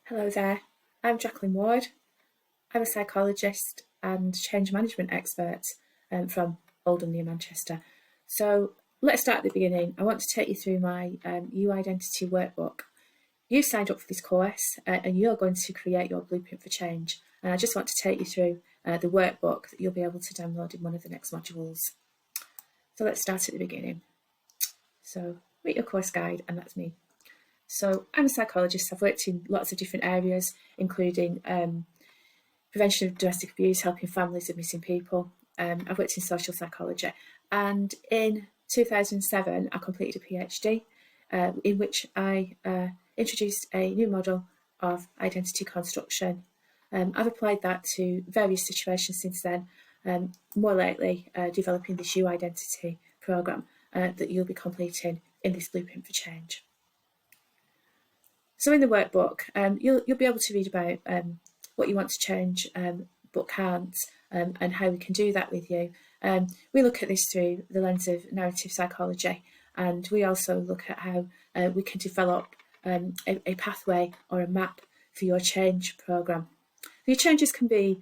Hello there, I'm Jacqueline Ward. I'm a psychologist and change management expert from Oldham near Manchester. So let's start at the beginning. I want to take you through my You Identity workbook. You signed up for this course and you're going to create your blueprint for change. And I just want to take you through the workbook that you'll be able to download in one of the next modules. So let's start at the beginning. So meet your course guide, and that's me. So I'm a psychologist. I've worked in lots of different areas, including prevention of domestic abuse, helping families of missing people. I've worked in social psychology, and in 2007 I completed a PhD in which I introduced a new model of identity construction. I've applied that to various situations since then, more lately developing this You Identity programme that you'll be completing in this Blueprint for Change. So in the workbook, you'll be able to read about what you want to change but can't, and how we can do that with you. We look at this through the lens of narrative psychology, and we also look at how we can develop a pathway or a map for your change programme. Your changes can be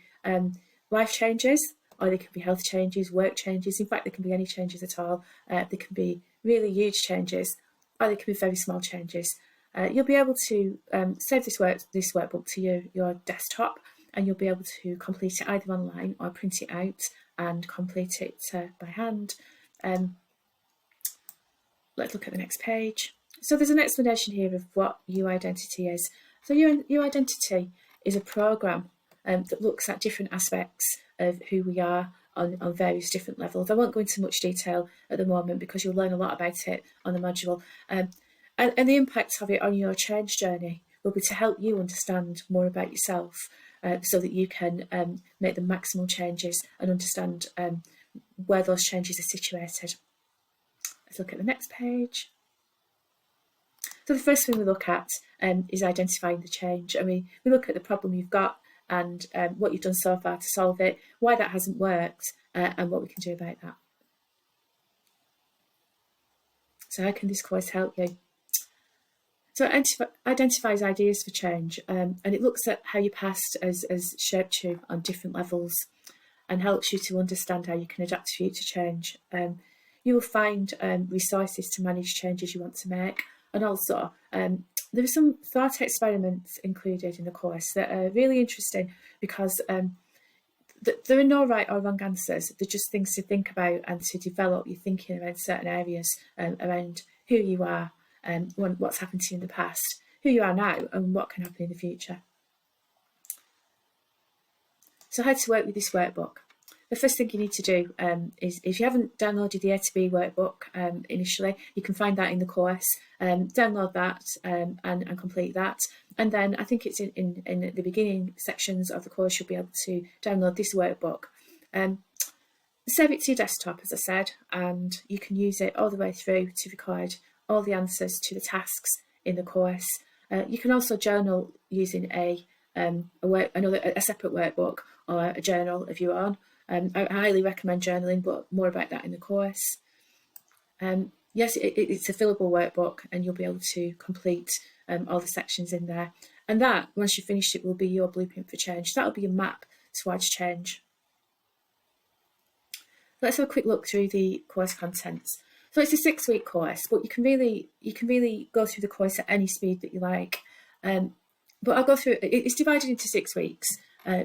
life changes, or they can be health changes, work changes. In fact, they can be any changes at all. They can be really huge changes, or they can be very small changes. You'll be able to save this workbook to your desktop, and you'll be able to complete it either online or print it out and complete it by hand. Let's look at the next page. So there's an explanation here of what You Identity is. So You Identity is a programme that looks at different aspects of who we are on various different levels. I won't go into much detail at the moment because you'll learn a lot about it on the module. And the impact of it on your change journey will be to help you understand more about yourself, so that you can make the maximum changes and understand where those changes are situated. Let's look at the next page. So the first thing we look at is identifying the change. We look at the problem you've got and what you've done so far to solve it, why that hasn't worked, and what we can do about that. So how can this course help you? So it identifies ideas for change, and it looks at how your past has shaped you on different levels and helps you to understand how you can adapt to future change. You will find resources to manage changes you want to make, and also there are some thought experiments included in the course that are really interesting because there are no right or wrong answers. They're just things to think about and to develop your thinking around certain areas, around who you are, what's happened to you in the past, who you are now, and what can happen in the future. So how to work with this workbook. The first thing you need to do is, if you haven't downloaded the A to B workbook initially, you can find that in the course. Download that and complete that. And then I think it's in the beginning sections of the course, you'll be able to download this workbook. Save it to your desktop, as I said, and you can use it all the way through to record all the answers to the tasks in the course. You can also journal using a separate workbook or a journal of your own. I highly recommend journaling, but more about that in the course. Yes, it's a fillable workbook, and you'll be able to complete all the sections in there. And that, once you've finished it, will be your blueprint for change. That'll be your map towards change. Let's have a quick look through the course contents. So it's a 6-week course, but you can really go through the course at any speed that you like. But I'll go through. It's divided into 6 weeks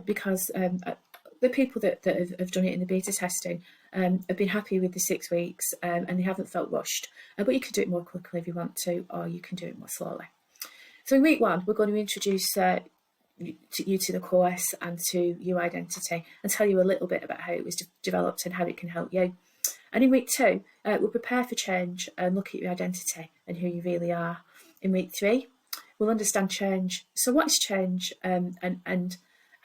because the people that have done it in the beta testing have been happy with the 6 weeks, and they haven't felt rushed. But you can do it more quickly if you want to, or you can do it more slowly. So in week 1, we're going to introduce you to the course and to You Identity, and tell you a little bit about how it was developed and how it can help you. And in week 2, we'll prepare for change and look at your identity and who you really are. In week 3, we'll understand change. So what is change, and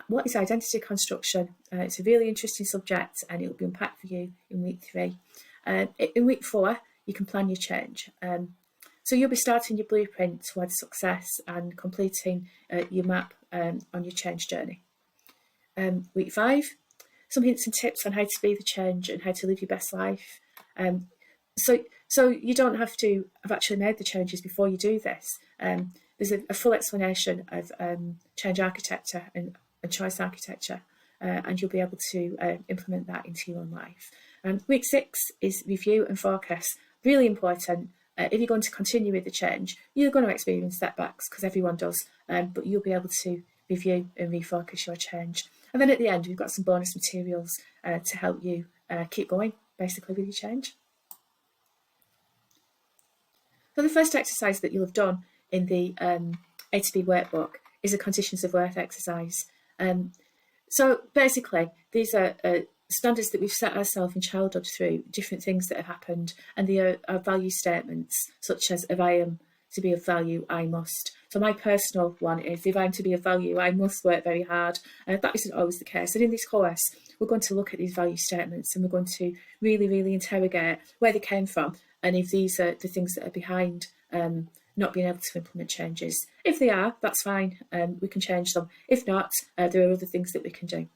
what is identity construction? It's a really interesting subject, and it will be unpacked for you in week 3. In week 4, you can plan your change. So you'll be starting your blueprint towards success and completing your map on your change journey. Week 5, some hints and tips on how to be the change and how to live your best life. So you don't have to have actually made the changes before you do this. there's a full explanation of change architecture and choice architecture, and you'll be able to implement that into your own life. Week 6 is review and forecast. Really important. If you're going to continue with the change, you're going to experience setbacks, because everyone does, but you'll be able to review and refocus your change. And then at the end, we've got some bonus materials to help you keep going, basically, with your change. So the first exercise that you'll have done in the A to B workbook is a conditions of worth exercise. So basically, these are standards that we've set ourselves in childhood through different things that have happened, and they are value statements, such as if I am to be of value, I must. So my personal one is, if I'm to be of value, I must work very hard. That isn't always the case. And in this course, we're going to look at these value statements, and we're going to really, really interrogate where they came from, and if these are the things that are behind not being able to implement changes. If they are, that's fine. We can change them. If not, there are other things that we can do.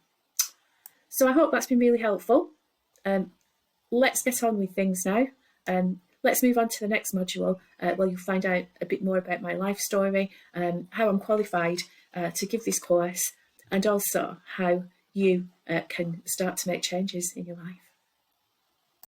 So I hope that's been really helpful. Let's get on with things now. Let's move on to the next module, where you'll find out a bit more about my life story, how I'm qualified to give this course, and also how you can start to make changes in your life.